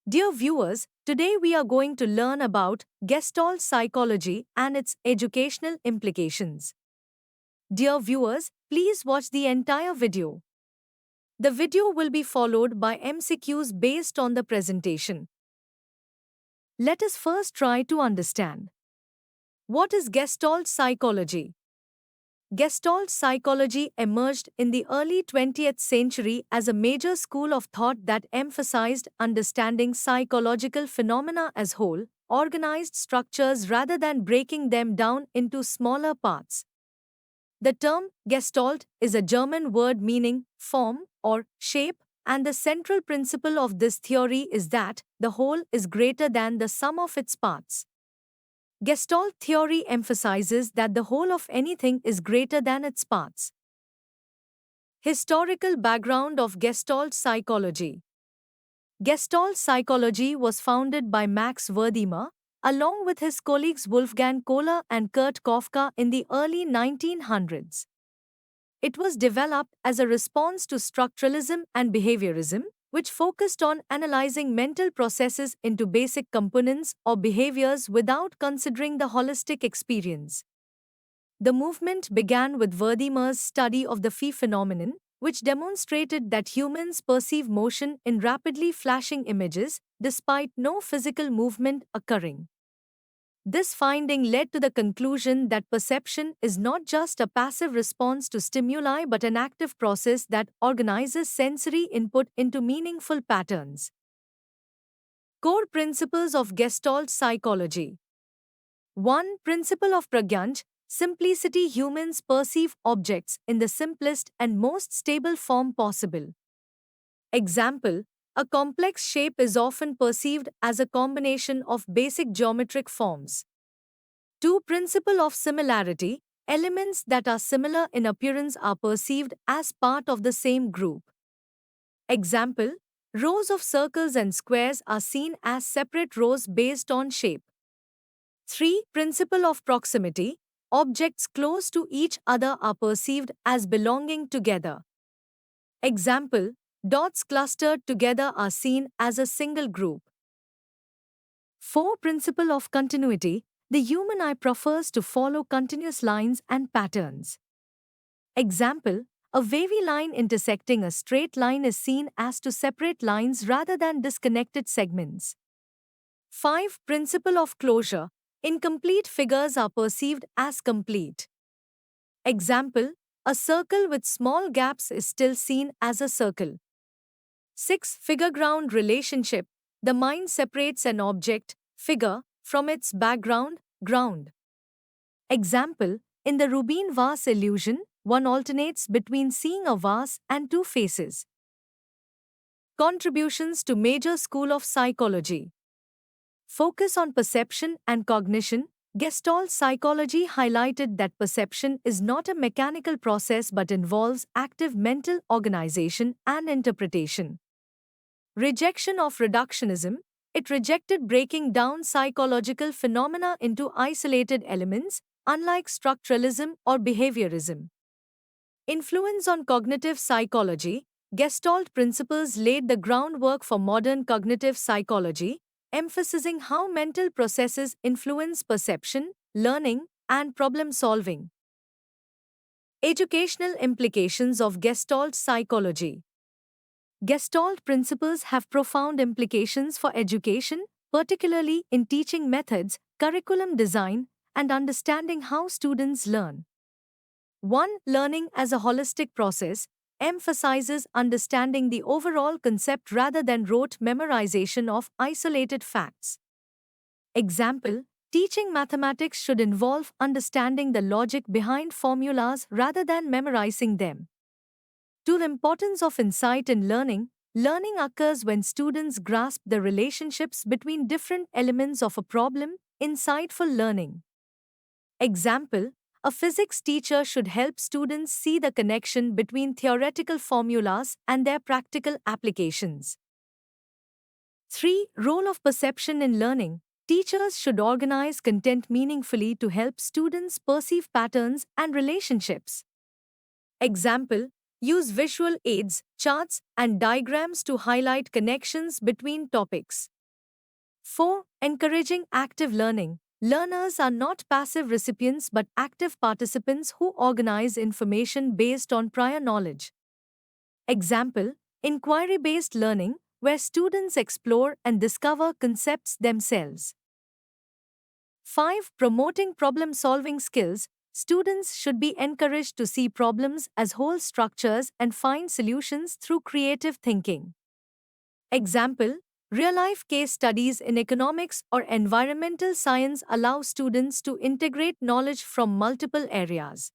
Dear viewers, today we are going to learn about Gestalt psychology and its educational implications. Dear viewers, please watch the entire video. The video will be followed by MCQs based on the presentation. Let us first try to understand. What is Gestalt psychology? Gestalt psychology emerged in the early 20th century as a major school of thought that emphasized understanding psychological phenomena as whole, organized structures rather than breaking them down into smaller parts. The term Gestalt is a German word meaning form or shape, and the central principle of this theory is that the whole is greater than the sum of its parts. Gestalt theory emphasizes that the whole of anything is greater than its parts. Historical background of Gestalt psychology. Gestalt psychology was founded by Max Wertheimer, along with his colleagues Wolfgang Kohler and Kurt Kofka in the early 1900s. It was developed as a response to structuralism and behaviorism, which focused on analyzing mental processes into basic components or behaviors without considering the holistic experience. The movement began with Wertheimer's study of the phi phenomenon, which demonstrated that humans perceive motion in rapidly flashing images, despite no physical movement occurring. This finding led to the conclusion that perception is not just a passive response to stimuli but an active process that organizes sensory input into meaningful patterns. Core principles of Gestalt psychology. 1. Principle of Pragyanj, simplicity. Humans perceive objects in the simplest and most stable form possible. Example, a complex shape is often perceived as a combination of basic geometric forms. 2. Principle of similarity, elements that are similar in appearance are perceived as part of the same group. Example, rows of circles and squares are seen as separate rows based on shape. 3. Principle of proximity, objects close to each other are perceived as belonging together. Example, dots clustered together are seen as a single group. 4. Principle of continuity, the human eye prefers to follow continuous lines and patterns. Example, a wavy line intersecting a straight line is seen as two separate lines rather than disconnected segments. 5. Principle of closure, incomplete figures are perceived as complete. Example, a circle with small gaps is still seen as a circle. 6. Figure-ground relationship, the mind separates an object, figure, from its background, ground. Example, in the Rubin vase illusion, one alternates between seeing a vase and two faces. Contributions to major school of psychology. Focus on perception and cognition. Gestalt psychology highlighted that perception is not a mechanical process but involves active mental organization and interpretation. Rejection of reductionism, it rejected breaking down psychological phenomena into isolated elements, unlike structuralism or behaviorism. Influence on cognitive psychology, Gestalt principles laid the groundwork for modern cognitive psychology, emphasizing how mental processes influence perception, learning, and problem solving. Educational implications of Gestalt psychology. Gestalt principles have profound implications for education, particularly in teaching methods, curriculum design, and understanding how students learn. 1. Learning as a holistic process emphasizes understanding the overall concept rather than rote memorization of isolated facts. Example, teaching mathematics should involve understanding the logic behind formulas rather than memorizing them. 2. Importance of insight in learning. Learning occurs when students grasp the relationships between different elements of a problem, insightful learning. Example, a physics teacher should help students see the connection between theoretical formulas and their practical applications. 3. Role of perception in learning. Teachers should organize content meaningfully to help students perceive patterns and relationships. Example, use visual aids, charts, and diagrams to highlight connections between topics. 4. Encouraging active learning. Learners are not passive recipients but active participants who organize information based on prior knowledge. Example: inquiry based learning, where students explore and discover concepts themselves. 5. Promoting problem solving skills. Students should be encouraged to see problems as whole structures and find solutions through creative thinking. Example: real life case studies in economics or environmental science allow students to integrate knowledge from multiple areas.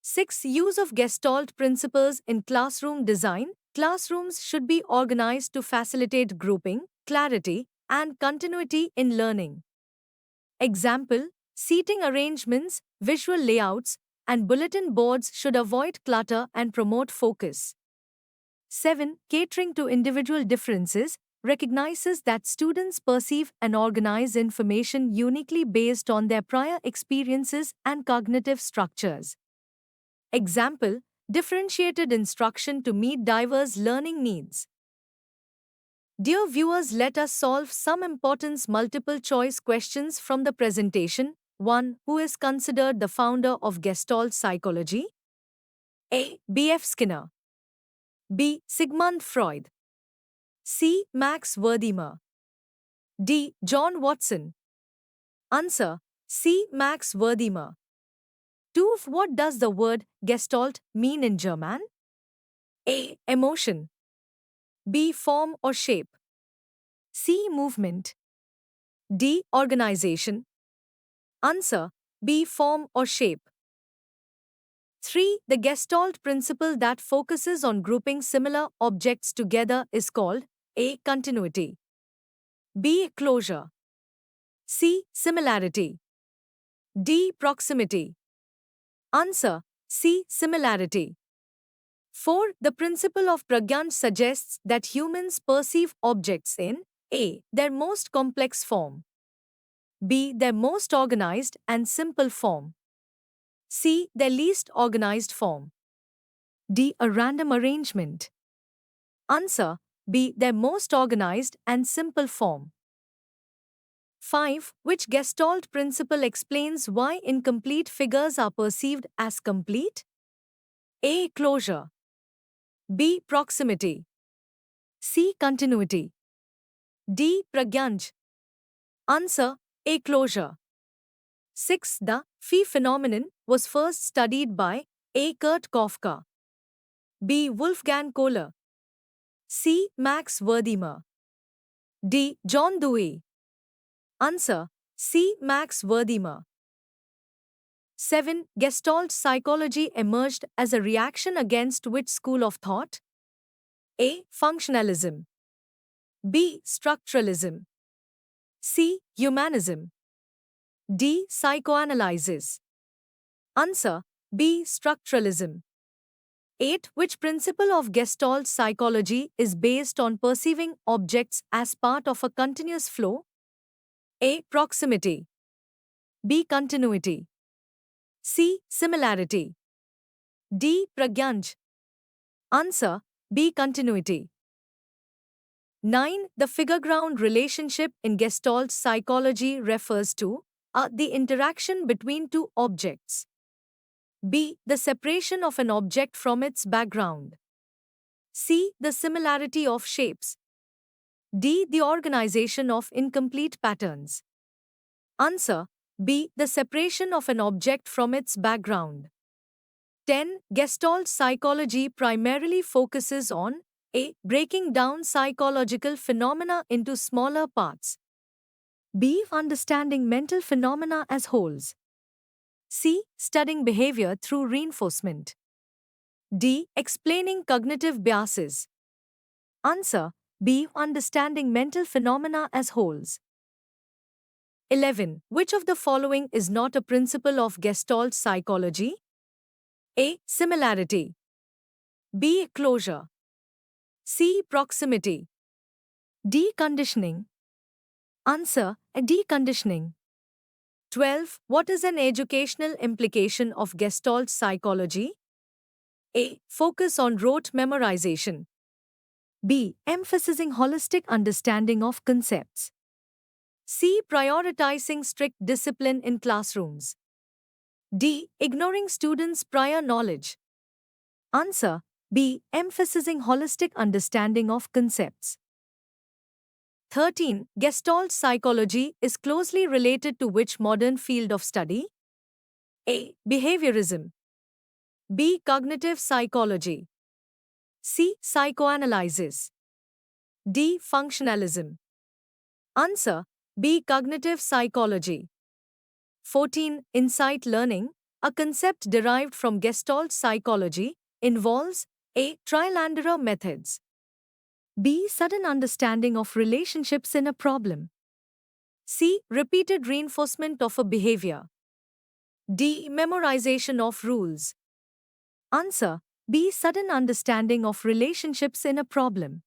6. Use of Gestalt principles in classroom design. Classrooms should be organized to facilitate grouping, clarity, and continuity in learning. Example: seating arrangements, visual layouts, and bulletin boards should avoid clutter and promote focus. 7. Catering to individual differences recognizes that students perceive and organize information uniquely based on their prior experiences and cognitive structures. Example: differentiated instruction to meet diverse learning needs. Dear viewers, let us solve some important multiple choice questions from the presentation. 1. Who is considered the founder of Gestalt psychology? A. B.F. Skinner. B. Sigmund Freud. C. Max Wertheimer. D. John Watson. Answer: C. Max Wertheimer. 2. What does the word Gestalt mean in German? A. Emotion. B. Form or shape. C. Movement. D. Organization. Answer: B. Form or shape. 3. The Gestalt principle that focuses on grouping similar objects together is called A. Continuity. B. Closure. C. Similarity. D. Proximity. Answer: C. Similarity. 4. The principle of Pragyanj suggests that humans perceive objects in A. Their most complex form. B. Their most organized and simple form. C. Their least organized form. D. A random arrangement. Answer: B. Their most organized and simple form. 5. Which Gestalt principle explains why incomplete figures are perceived as complete? A. Closure. B. Proximity. C. Continuity. D. Pragyanj. Answer: A. Closure. 6. The phi phenomenon was first studied by A. Kurt Koffka. B. Wolfgang Kohler. C. Max Wertheimer. D. John Dewey. Answer: C. Max Wertheimer. 7. Gestalt psychology emerged as a reaction against which school of thought? A. Functionalism. B. Structuralism. C. Humanism. D. Psychoanalysis. Answer: B. Structuralism. 8. Which principle of Gestalt psychology is based on perceiving objects as part of a continuous flow? A. Proximity. B. Continuity. C. Similarity. D. Pragyanj. Answer: B. Continuity. 9. The figure-ground relationship in Gestalt psychology refers to A. The interaction between two objects. B. The separation of an object from its background. C. The similarity of shapes. D. The organization of incomplete patterns. Answer: B. The separation of an object from its background. 10. Gestalt psychology primarily focuses on A. Breaking down psychological phenomena into smaller parts. B. Understanding mental phenomena as wholes. C. Studying behavior through reinforcement. D. Explaining cognitive biases. Answer: B. Understanding mental phenomena as wholes. 11. Which of the following is not a principle of Gestalt psychology? A. Similarity. B. Closure. C. Proximity. D. Conditioning. Answer: D. Conditioning. 12. What is an educational implication of Gestalt psychology? A. Focus on rote memorization. B. Emphasizing holistic understanding of concepts. C. Prioritizing strict discipline in classrooms. D. Ignoring students' prior knowledge. Answer B. Emphasizing holistic understanding of concepts. 13. Gestalt psychology is closely related to which modern field of study? A. Behaviorism. B. Cognitive psychology. C. Psychoanalysis. D. Functionalism. Answer B. Cognitive psychology. 14. Insight learning, a concept derived from Gestalt psychology, involves A. Trial and error methods. B. Sudden understanding of relationships in a problem. C. Repeated reinforcement of a behavior. D. Memorization of rules. Answer B. Sudden understanding of relationships in a problem.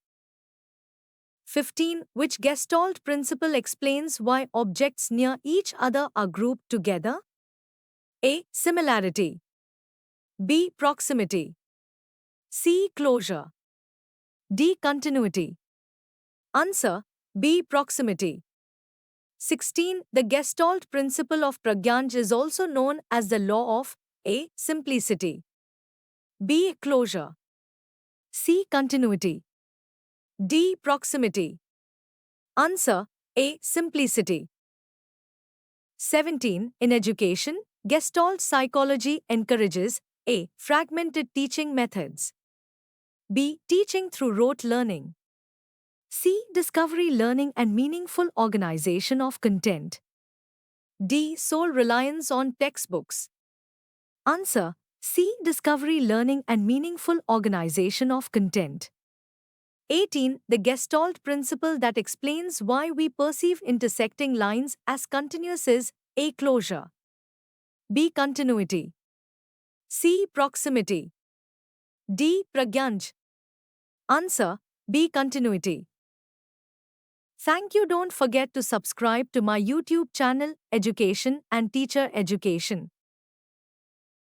15. Which Gestalt principle explains why objects near each other are grouped together? A. Similarity. B. Proximity. C. Closure. D. Continuity. Answer B. Proximity. 16. The Gestalt principle of Pragyanj is also known as the law of A. Simplicity. B. Closure. C. Continuity. D. Proximity. Answer A. Simplicity. 17. In education, Gestalt psychology encourages A. Fragmented teaching methods. B. Teaching through rote learning. C. Discovery learning and meaningful organization of content. D. Sole reliance on textbooks. Answer C. Discovery learning and meaningful organization of content. 18. The Gestalt principle that explains why we perceive intersecting lines as continuous is A. Closure. B. Continuity. C. Proximity. D. Pragyanj. Answer B. Continuity. Thank you. Don't forget to subscribe to my YouTube channel, Education and Teacher Education.